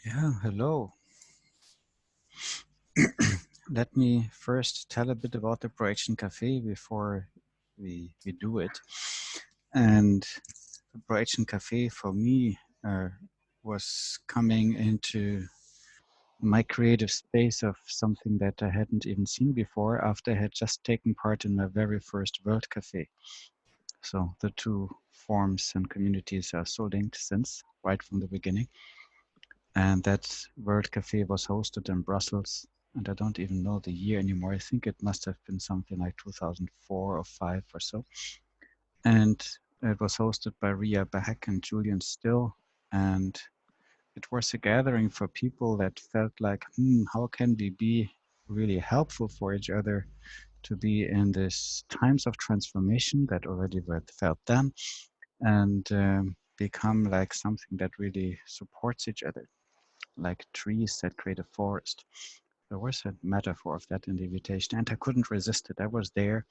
Yeah, hello. Let me first tell a bit about the Projection Café before we do it. And the Projection Café for me was coming into my creative space of something that I hadn't even seen before after I had just taken part in my very first World Café. So the two forms and communities are so linked since, right from the beginning. And that World Café was hosted in Brussels, and I don't even know the year anymore. I think it must have been something like 2004 or 5 or so. And it was hosted by Ria Bahek and Julian Still. And it was a gathering for people that felt like, how can we be really helpful for each other to be in this times of transformation that already were felt then, and become like something that really supports each other, like trees that create a forest. There was a metaphor of that in the invitation, and I couldn't resist it. I was there,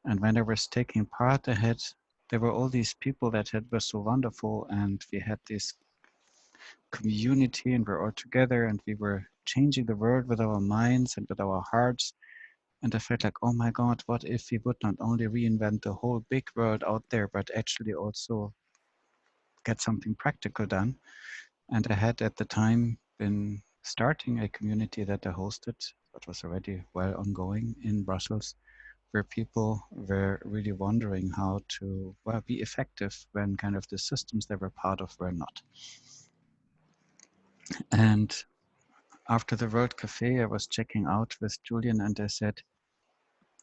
and when I was taking part, there were all these people that had were so wonderful, and we had this community, and we're all together, and we were changing the world with our minds and with our hearts. And I felt like, oh my God, what if we would not only reinvent the whole big world out there, but actually also get something practical done? And I had at the time been starting a community that I hosted, that was already well ongoing in Brussels, where people were really wondering how to be effective when kind of the systems they were part of were not. And after the World Café, I was checking out with Julian, and I said,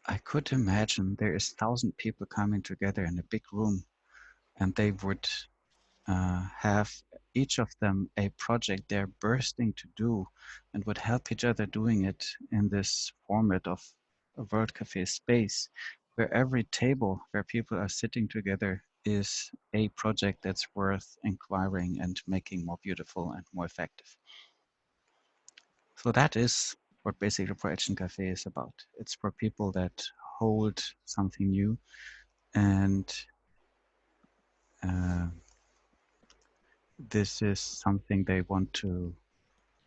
I could imagine there is 1,000 people coming together in a big room, and they would have each of them a project they're bursting to do and would help each other doing it in this format of a World Café space where every table where people are sitting together is a project that's worth inquiring and making more beautiful and more effective. So that is what basically Projection Café is about. It's for people that hold something new and uh, this is something they want to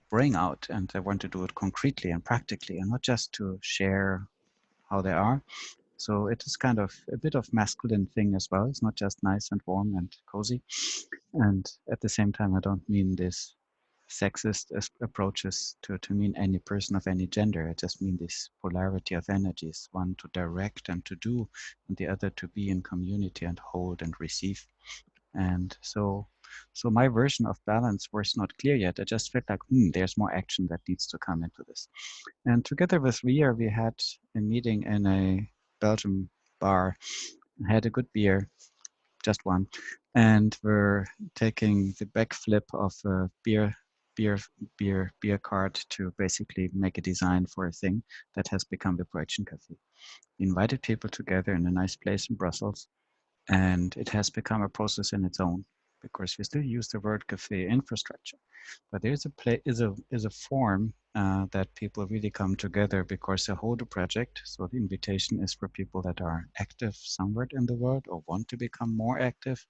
bring out, and they want to do it concretely and practically and not just to share how they are. So it is kind of a bit of masculine thing as well. It's not just nice and warm and cozy. And at the same time, I don't mean this sexist approaches to mean any person of any gender. I just mean this polarity of energies, one to direct and to do, and the other to be in community and hold and receive. And so my version of balance was not clear yet. I just felt like, there's more action that needs to come into this. And together with Ria, we had a meeting in a Belgium bar, had a good beer, just one, and we're taking the backflip of a beer, beer cart to basically make a design for a thing that has become the Projection Cafe. We invited people together in a nice place in Brussels, and it has become a process in its own because we still use the word cafe infrastructure, but there's a play is a form that people really come together because they hold a project. So the invitation is for people that are active somewhere in the world or want to become more active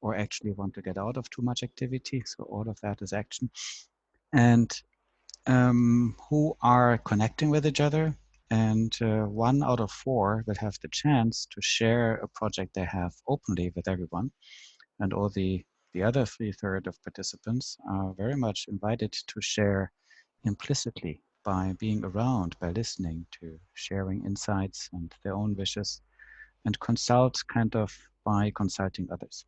or actually want to get out of too much activity. So all of that is action, and who are connecting with each other. And 1 out of 4 will have the chance to share a project they have openly with everyone. And all the other 3/3 of participants are very much invited to share implicitly by being around, by listening to sharing insights and their own wishes, and consult kind of by consulting others.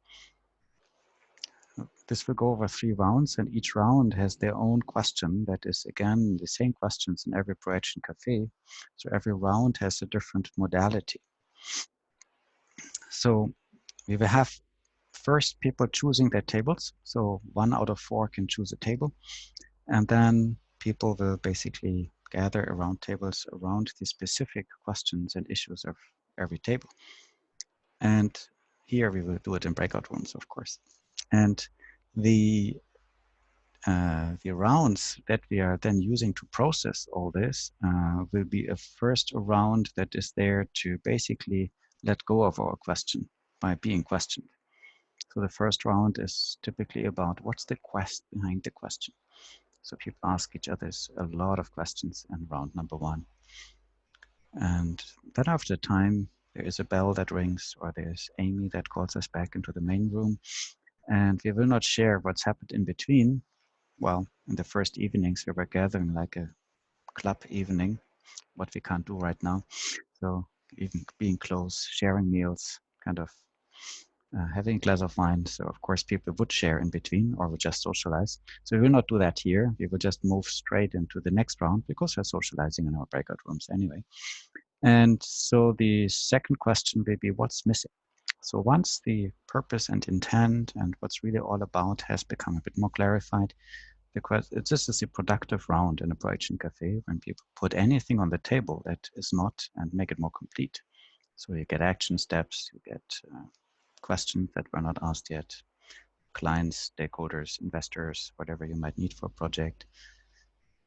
This will go over 3 rounds, and each round has their own question that is, again, the same questions in every Projection Cafe. So every round has a different modality. So we will have first people choosing their tables. So 1 out of 4 can choose a table. And then people will basically gather around tables around the specific questions and issues of every table. And here we will do it in breakout rooms, of course. And the rounds that we are then using to process all this will be a first round that is there to basically let go of our question by being questioned. So the first round is typically about what's the quest behind the question. So people ask each other a lot of questions in round number one. And then after time, there is a bell that rings, or there's Amy that calls us back into the main room. And we will not share what's happened in between. Well, in the first evenings, we were gathering like a club evening, what we can't do right now. So even being close, sharing meals, kind of having a glass of wine. So of course people would share in between or would just socialize. So we will not do that here. We will just move straight into the next round because we're socializing in our breakout rooms anyway. And so the second question will be what's missing? So once the purpose and intent and what's really all about has become a bit more clarified, because this is a productive round in a Brighton cafe when people put anything on the table that is not and make it more complete. So you get action steps, you get questions that were not asked yet, clients, stakeholders, investors, whatever you might need for a project.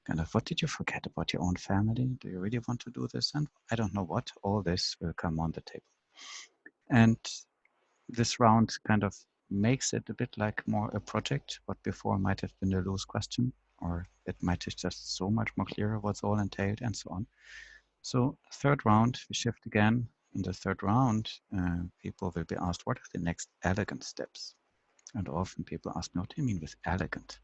Kind of, what did you forget about your own family? Do you really want to do this? And I don't know what, all this will come on the table. And this round kind of makes it a bit like more a project, what before might have been a loose question, or it might have just so much more clearer what's all entailed and so on. So third round, we shift again. In the third round, people will be asked, what are the next elegant steps? And often people ask me, what do you mean with elegant?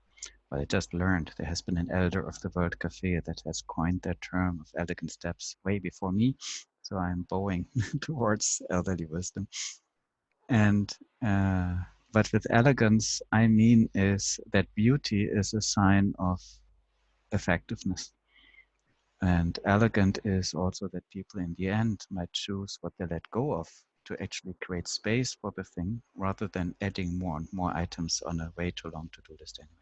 Well, I just learned there has been an elder of the World Café that has coined that term of elegant steps way before me. So I'm bowing towards elderly wisdom. And but with elegance, I mean is that beauty is a sign of effectiveness. And elegant is also that people in the end might choose what they let go of to actually create space for the thing rather than adding more and more items on a way too long to-do list anyway.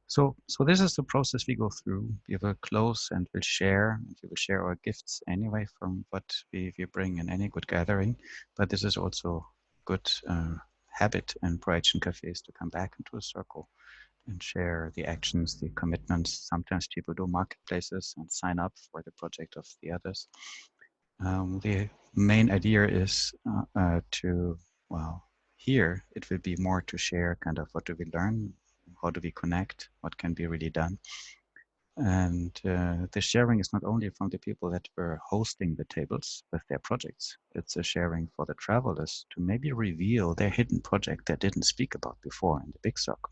So this is the process we go through. We will close and we'll share, and we will share our gifts anyway from what we bring in any good gathering. But this is also good habit in Brighton cafes to come back into a circle and share the actions, the commitments. Sometimes people do marketplaces and sign up for the project of the others. The main idea is well, here it will be more to share kind of what do we learn, how do we connect, what can be really done. And the sharing is not only from the people that were hosting the tables with their projects, it's a sharing for the travelers to maybe reveal their hidden project they didn't speak about before in the big circle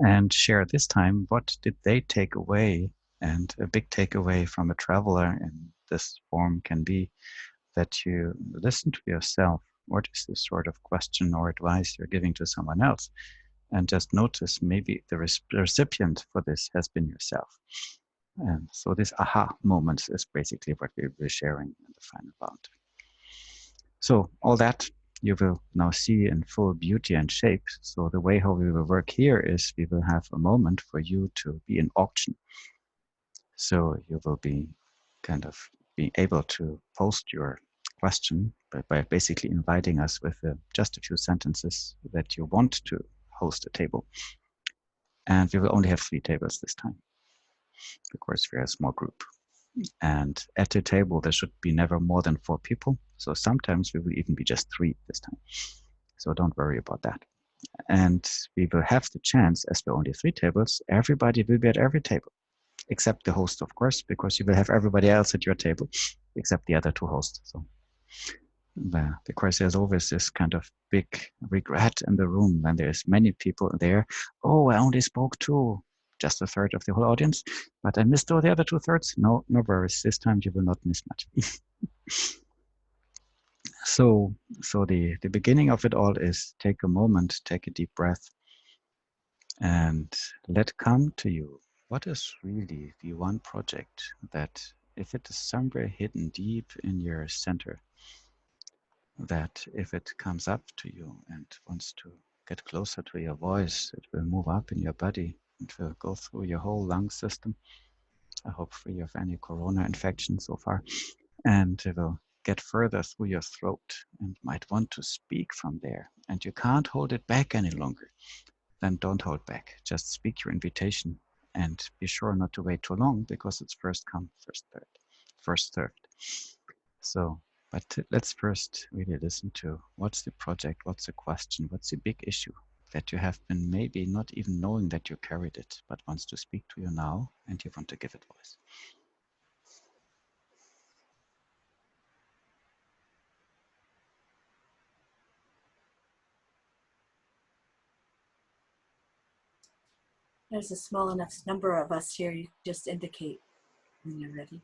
and share this time what did they take away. And a big takeaway from a traveler in this form can be that you listen to yourself. What is this sort of question or advice you're giving to someone else? And just notice maybe the recipient for this has been yourself. And so this aha moments is basically what we were sharing in the final round. So all that you will now see in full beauty and shape. So the way how we will work here is we will have a moment for you to be in auction. So you will be kind of being able to post your question by basically inviting us with just a few sentences that you want to host a table. And we will only have 3 tables this time because we're a small group. And at a table, there should be never more than 4 people. So sometimes we will even be just 3 this time. So don't worry about that. And we will have the chance, as there are only 3 tables, everybody will be at every table, except the host, of course, because you will have everybody else at your table, except the other 2 hosts. So because there's always this kind of big regret in the room when there's many people there. Oh, I only spoke to just a third of the whole audience, but I missed all the other 2/3. No, no worries. This time you will not miss much. So, the beginning of it all is take a moment, take a deep breath, and let come to you. What is really the one project that, if it is somewhere hidden deep in your center, that if it comes up to you and wants to get closer to your voice, it will move up in your body. It will go through your whole lung system. I hope free of any corona infection so far. And it will get further through your throat and might want to speak from there. And you can't hold it back any longer. Then don't hold back. Just speak your invitation and be sure not to wait too long because it's first come, first served. So, but let's first really listen to what's the project, what's the question, what's the big issue that you have been maybe not even knowing that you carried it, but wants to speak to you now, and you want to give it voice. There's a small enough number of us here. You just indicate when you're ready.